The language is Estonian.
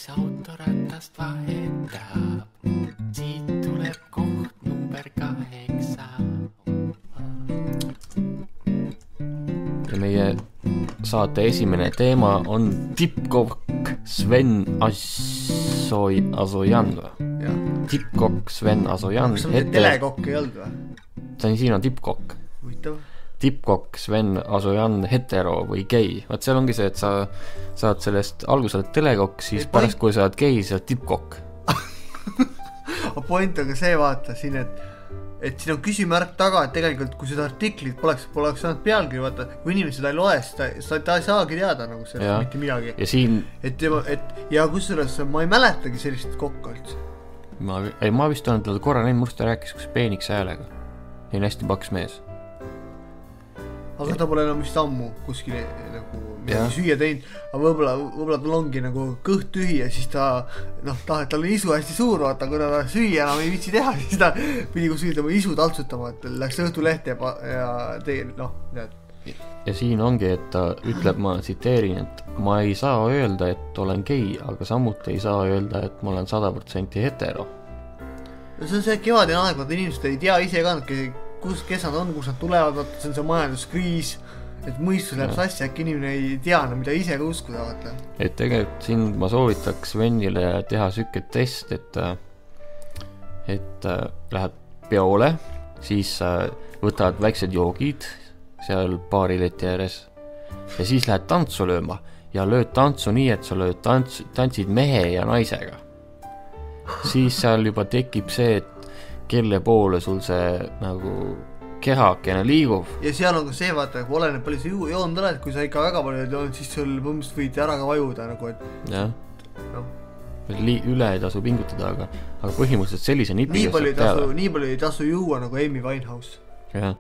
kes autoratast vahetab, siit tuleb koht number 8. Ja meie saate esimene teema on tippkokk Sven Asojan. Tippkokk Sven Asojan. Kas on telekokk ei olnud või? Siin on tippkokk. Huvitav. Tippkokk Sven Asojan hetero või gei. Vaat seal ongi see, et sa saad sellest, alguses oled telekokk, siis pärast kui sa oled gei, sa oled tippkokk. Point on ka see, vaata siin, et siin on küsimärk taga, et tegelikult kui seda artiklit poleks saanud pealkiri, vaata, kui inimesed seda ei loe, siis ta ei saagi teada nagu sellest mitte midagi. Ja siin... ja kusjuures ma ei mäletagi sellist kokka üldse. Ma vist olen teda korra näinud, mursta rääkis, kus peeniks häälega. Ja on hästi paks mees. Aga ta pole enam vist ammu kuskil nagu midagi süüa teinud, aga võib-olla tal ongi nagu kõht tühi ja siis tal on isu hästi suur, vaata, kui ta süüa enam ei viitsi teha, siis ta pidi kusagil tema isu taltsutama, et läks õhtulehte ja ja siin ongi, et ta ütleb, ma tsiteerin, et ma ei saa öelda, et olen gei, aga samuti ei saa öelda, et ma olen 100% hetero. See on see kevadine aeg, vaata inimesed ei tea ise ka, kes nad on, kus nad tulevad, vaata, see on see majanduskriis, et mõistus läheb sassi, äkki inimene ei tea, mida ise ka uskuda, vaata. Et tegelikult siin ma soovitaks Svenile teha sükket test, et lähed peole, siis võtad väiksed joogid seal baarileti ääres ja siis lähed tantsu lööma ja lööd tantsu nii, et sa tantsid mehe ja naisega. Siis seal juba tekib see, et kelle poole sul see nagu kehakene liigub. Ja seal on ka see, vaata, kui oleneb palju sa joond oled, kui sa ikka väga palju joond, siis sul põhimõtteliselt võid ära ka vajuda nagu, et üle ei tasu pingutada, aga põhimõtteliselt sellise nipiga nii palju ei tasu juua nagu Amy Winehouse. Jah.